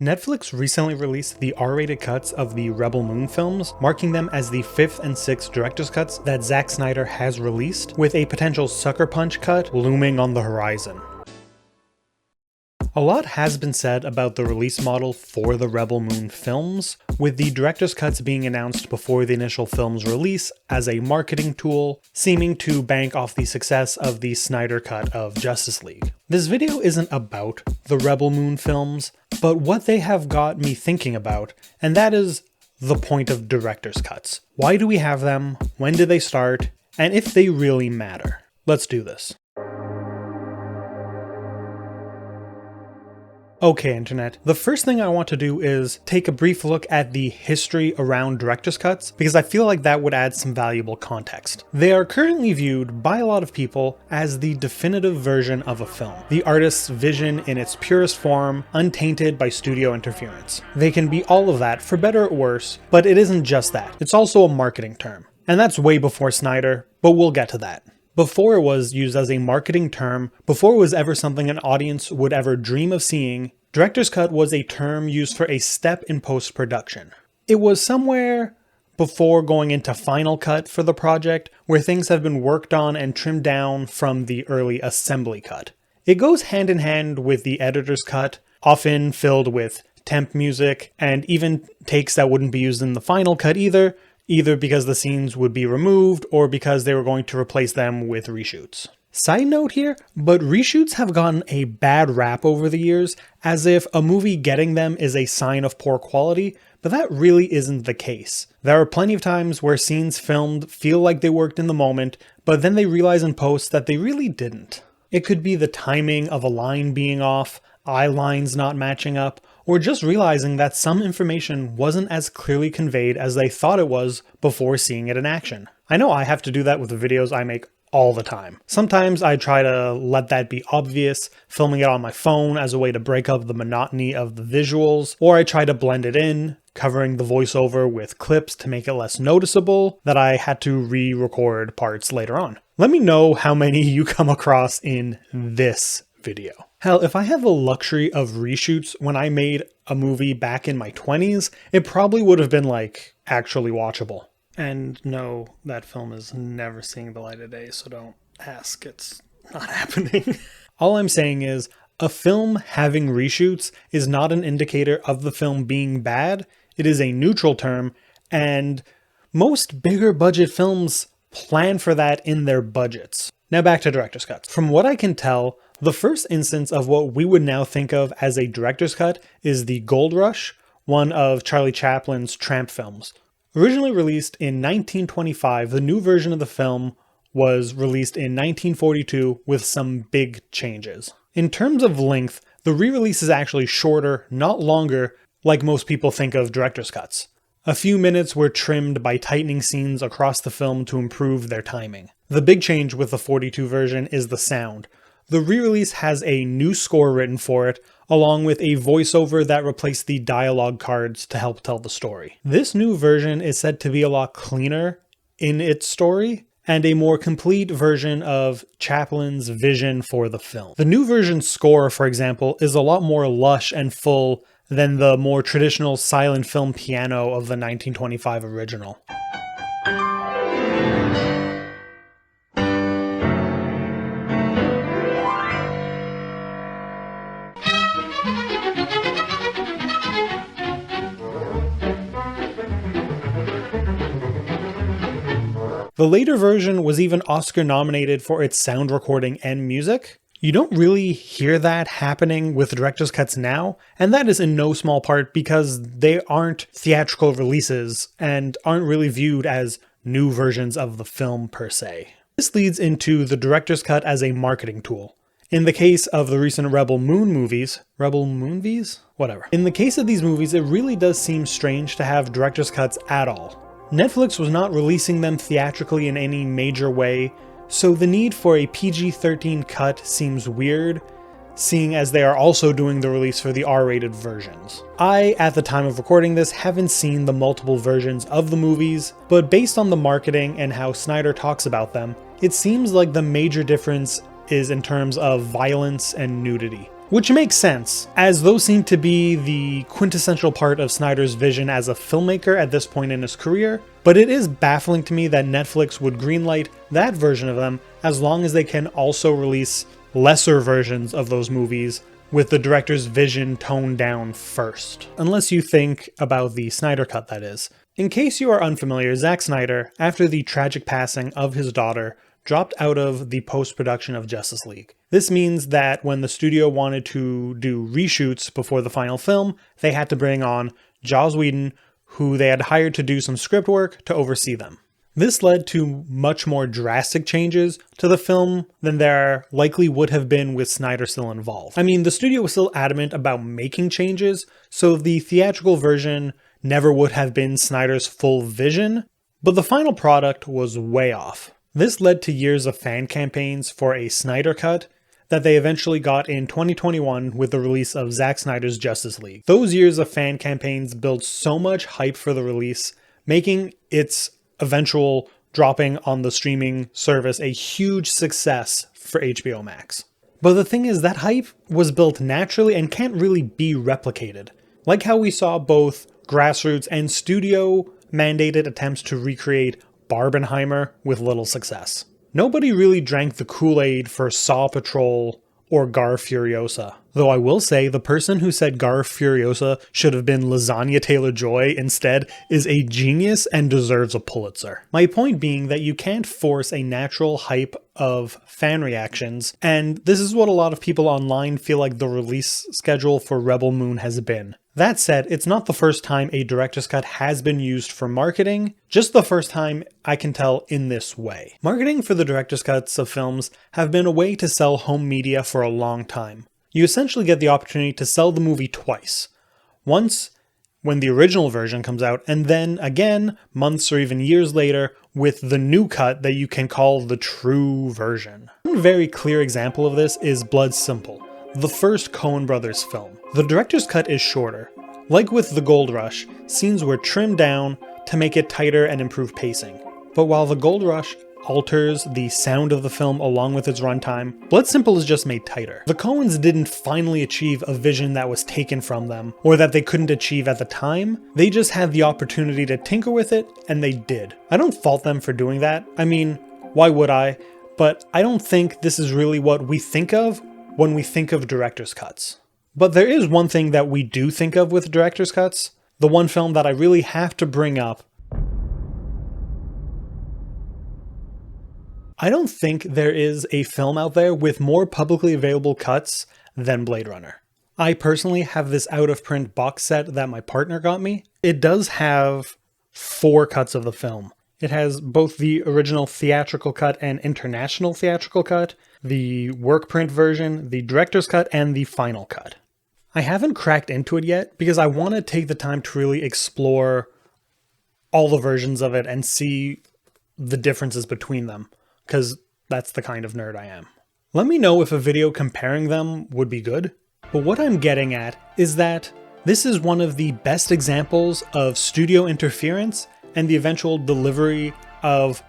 Netflix recently released the R-rated cuts of the Rebel Moon films, marking them as the 5th and 6th director's cuts that Zack Snyder has released, with a potential Sucker Punch cut looming on the horizon. A lot has been said about the release model for the Rebel Moon films, with the director's cuts being announced before the initial film's release as a marketing tool, seeming to bank off the success of the Snyder cut of Justice League. This video isn't about the Rebel Moon films, but what they have got me thinking about, and that is the point of director's cuts. Why do we have them? When did they start? And if they really matter? Let's do this. Okay, Internet, the first thing I want to do is take a brief look at the history around director's cuts, because I feel like that would add some valuable context. They are currently viewed by a lot of people as the definitive version of a film, the artist's vision in its purest form, untainted by studio interference. They can be all of that, for better or worse, but it isn't just that. It's also a marketing term. And that's way before Snyder, but we'll get to that. Before it was used as a marketing term, before it was ever something an audience would ever dream of seeing, director's cut was a term used for a step in post-production. It was somewhere before going into final cut for the project, where things have been worked on and trimmed down from the early assembly cut. It goes hand in hand with the editor's cut, often filled with temp music, and even takes that wouldn't be used in the final cut either because the scenes would be removed or because they were going to replace them with reshoots. Side note here, but reshoots have gotten a bad rap over the years, as if a movie getting them is a sign of poor quality, but that really isn't the case. There are plenty of times where scenes filmed feel like they worked in the moment, but then they realize in post that they really didn't. It could be the timing of a line being off, eye lines not matching up, or just realizing that some information wasn't as clearly conveyed as they thought it was before seeing it in action. I know I have to do that with the videos I make all the time. Sometimes I try to let that be obvious, filming it on my phone as a way to break up the monotony of the visuals, or I try to blend it in, covering the voiceover with clips to make it less noticeable that I had to re-record parts later on. Let me know how many you come across in this video. Hell, if I had the luxury of reshoots when I made a movie back in my 20s, it probably would have been like actually watchable. And no, that film is never seeing the light of day, so don't ask, it's not happening. All I'm saying is, a film having reshoots is not an indicator of the film being bad, it is a neutral term, and most bigger budget films plan for that in their budgets. Now back to director's cuts. From what I can tell, the first instance of what we would now think of as a director's cut is the Gold Rush, one of Charlie Chaplin's tramp films. Originally released in 1925, the new version of the film was released in 1942 with some big changes. In terms of length, the re-release is actually shorter, not longer, like most people think of director's cuts. A few minutes were trimmed by tightening scenes across the film to improve their timing. The big change with the 42 version is the sound. The re-release has a new score written for it, along with a voiceover that replaced the dialogue cards to help tell the story. This new version is said to be a lot cleaner in its story, and a more complete version of Chaplin's vision for the film. The new version's score, for example, is a lot more lush and full than the more traditional silent film piano of the 1925 original. The later version was even Oscar nominated for its sound recording and music. You don't really hear that happening with director's cuts now, and that is in no small part because they aren't theatrical releases and aren't really viewed as new versions of the film per se. This leads into the director's cut as a marketing tool. In the case of the recent Rebel Moonvies? Whatever. In the case of these movies, it really does seem strange to have director's cuts at all. Netflix was not releasing them theatrically in any major way, so the need for a PG-13 cut seems weird, seeing as they are also doing the release for the R-rated versions. I, at the time of recording this, haven't seen the multiple versions of the movies, but based on the marketing and how Snyder talks about them, it seems like the major difference is in terms of violence and nudity. Which makes sense, as those seem to be the quintessential part of Snyder's vision as a filmmaker at this point in his career, but it is baffling to me that Netflix would greenlight that version of them as long as they can also release lesser versions of those movies with the director's vision toned down first. Unless you think about the Snyder Cut, that is. In case you are unfamiliar, Zack Snyder, after the tragic passing of his daughter, dropped out of the post-production of Justice League. This means that when the studio wanted to do reshoots before the final film, they had to bring on Joss Whedon, who they had hired to do some script work to oversee them. This led to much more drastic changes to the film than there likely would have been with Snyder still involved. I mean, the studio was still adamant about making changes, so the theatrical version never would have been Snyder's full vision, but the final product was way off. This led to years of fan campaigns for a Snyder Cut that they eventually got in 2021 with the release of Zack Snyder's Justice League. Those years of fan campaigns built so much hype for the release, making its eventual dropping on the streaming service a huge success for HBO Max. But the thing is, that hype was built naturally and can't really be replicated. Like how we saw both grassroots and studio mandated attempts to recreate Barbenheimer with little success. Nobody really drank the Kool-Aid for Saw Patrol or Gar Furiosa. Though I will say, the person who said Gar Furiosa should have been Lasagna Taylor-Joy instead is a genius and deserves a Pulitzer. My point being that you can't force a natural hype of fan reactions, and this is what a lot of people online feel like the release schedule for Rebel Moon has been. That said, it's not the first time a director's cut has been used for marketing, just the first time I can tell in this way. Marketing for the director's cuts of films have been a way to sell home media for a long time. You essentially get the opportunity to sell the movie twice. Once when the original version comes out, and then again, months or even years later, with the new cut that you can call the true version. One very clear example of this is Blood Simple, the first Coen Brothers film. The director's cut is shorter. Like with The Gold Rush, scenes were trimmed down to make it tighter and improve pacing. But while The Gold Rush alters the sound of the film along with its runtime, Blood Simple is just made tighter. The Coens didn't finally achieve a vision that was taken from them, or that they couldn't achieve at the time. They just had the opportunity to tinker with it, and they did. I don't fault them for doing that. I mean, why would I? But I don't think this is really what we think of when we think of director's cuts. But there is one thing that we do think of with director's cuts, the one film that I really have to bring up. I don't think there is a film out there with more publicly available cuts than Blade Runner. I personally have this out-of-print box set that my partner got me. It does have 4 cuts of the film. It has both the original theatrical cut and international theatrical cut, the work print version, the director's cut, and the final cut. I haven't cracked into it yet because I want to take the time to really explore all the versions of it and see the differences between them, because that's the kind of nerd I am. Let me know if a video comparing them would be good. But what I'm getting at is that this is one of the best examples of studio interference and the eventual delivery of,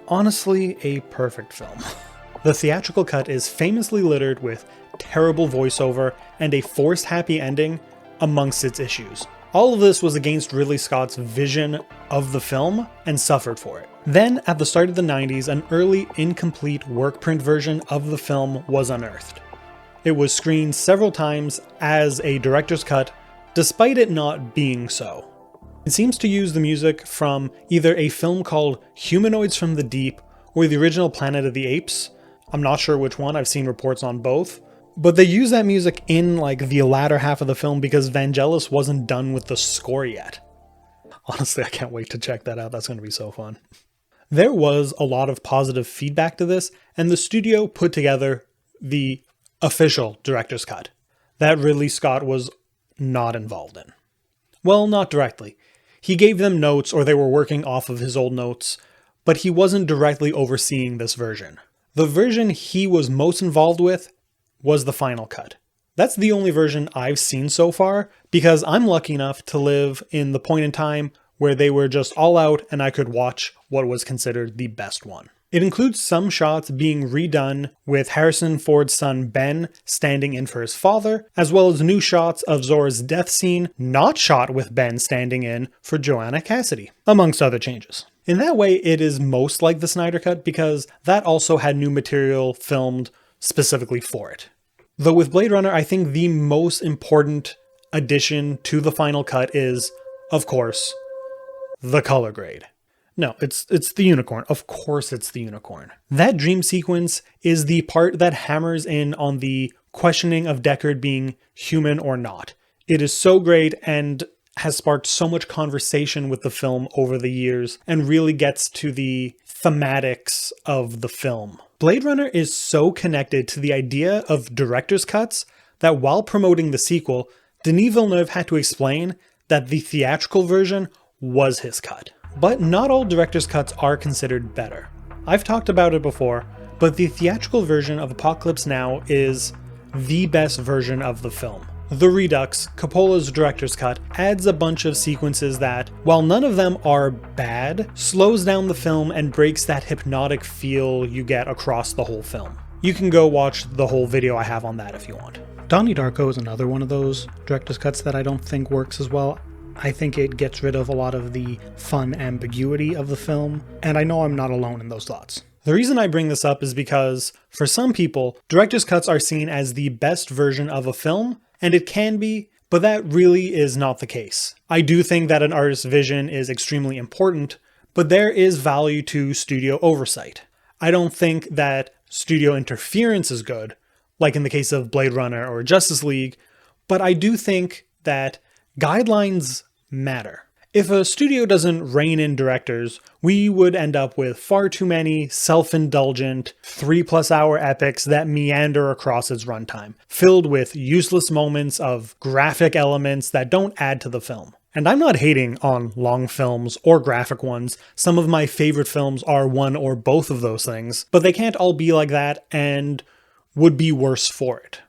honestly, a perfect film. The theatrical cut is famously littered with terrible voiceover and a forced happy ending amongst its issues. All of this was against Ridley Scott's vision of the film and suffered for it. Then, at the start of the 90s, an early incomplete work print version of the film was unearthed. It was screened several times as a director's cut, despite it not being so. It seems to use the music from either a film called Humanoids from the Deep or the original Planet of the Apes. I'm not sure which one, I've seen reports on both. But they use that music in like the latter half of the film because Vangelis wasn't done with the score yet. Honestly, I can't wait to check that out. That's going to be so fun. There was a lot of positive feedback to this, and the studio put together the official director's cut that Ridley Scott was not involved in. Well, not directly. He gave them notes, or they were working off of his old notes, but he wasn't directly overseeing this version. The version he was most involved with was the final cut. That's the only version I've seen so far, because I'm lucky enough to live in the point in time where they were just all out and I could watch what was considered the best one. It includes some shots being redone with Harrison Ford's son Ben standing in for his father, as well as new shots of Zora's death scene not shot with Ben standing in for Joanna Cassidy, amongst other changes. In that way, it is most like the Snyder Cut because that also had new material filmed specifically for it. Though with Blade Runner, I think the most important addition to the final cut is, of course, the color grade. No, it's the unicorn. Of course it's the unicorn. That dream sequence is the part that hammers in on the questioning of Deckard being human or not. It is so great and has sparked so much conversation with the film over the years and really gets to the thematics of the film. Blade Runner is so connected to the idea of director's cuts that while promoting the sequel, Denis Villeneuve had to explain that the theatrical version was his cut. But not all director's cuts are considered better. I've talked about it before, but the theatrical version of Apocalypse Now is the best version of the film. The Redux, Coppola's director's cut, adds a bunch of sequences that, while none of them are bad, slows down the film and breaks that hypnotic feel you get across the whole film. You can go watch the whole video I have on that if you want. Donnie Darko is another one of those director's cuts that I don't think works as well. I think it gets rid of a lot of the fun ambiguity of the film, and I know I'm not alone in those thoughts. The reason I bring this up is because, for some people, director's cuts are seen as the best version of a film, and it can be, but that really is not the case. I do think that an artist's vision is extremely important, but there is value to studio oversight. I don't think that studio interference is good, like in the case of Blade Runner or Justice League, but I do think that guidelines matter. If a studio doesn't rein in directors, we would end up with far too many self-indulgent 3+ hour epics that meander across its runtime, filled with useless moments of graphic elements that don't add to the film. And I'm not hating on long films or graphic ones. Some of my favorite films are one or both of those things, but they can't all be like that and would be worse for it.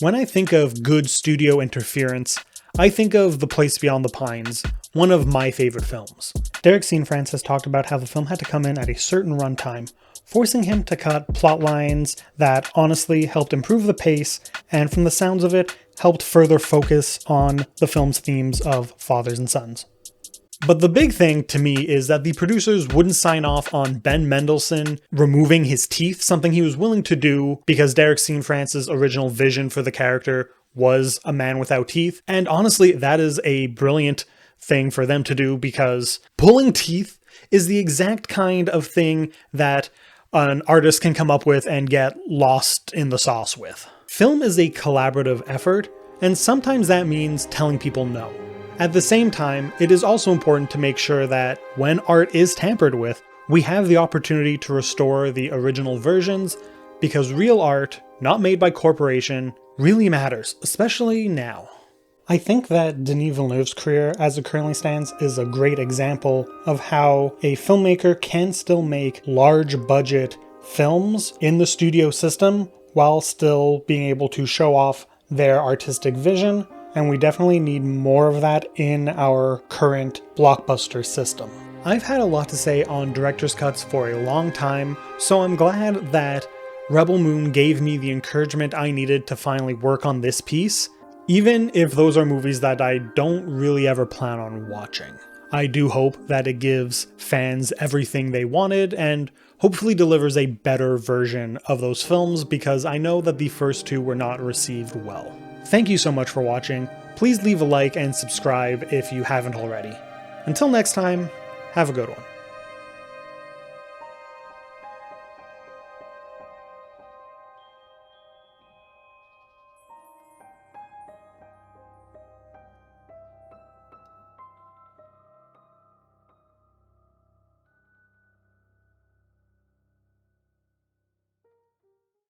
When I think of good studio interference, I think of The Place Beyond the Pines, one of my favorite films. Derek Cianfrance has talked about how the film had to come in at a certain runtime, forcing him to cut plot lines that honestly helped improve the pace, and from the sounds of it, helped further focus on the film's themes of fathers and sons. But the big thing to me is that the producers wouldn't sign off on Ben Mendelsohn removing his teeth, something he was willing to do because Derek Cianfrance's original vision for the character was a man without teeth. And honestly, that is a brilliant thing for them to do because pulling teeth is the exact kind of thing that an artist can come up with and get lost in the sauce with. Film is a collaborative effort, and sometimes that means telling people no. At the same time, it is also important to make sure that when art is tampered with, we have the opportunity to restore the original versions, because real art, not made by corporation, really matters, especially now. I think that Denis Villeneuve's career, as it currently stands, is a great example of how a filmmaker can still make large budget films in the studio system while still being able to show off their artistic vision, and we definitely need more of that in our current blockbuster system. I've had a lot to say on director's cuts for a long time, so I'm glad that Rebel Moon gave me the encouragement I needed to finally work on this piece, even if those are movies that I don't really ever plan on watching. I do hope that it gives fans everything they wanted and hopefully delivers a better version of those films, because I know that the first two were not received well. Thank you so much for watching. Please leave a like and subscribe if you haven't already. Until next time, have a good one.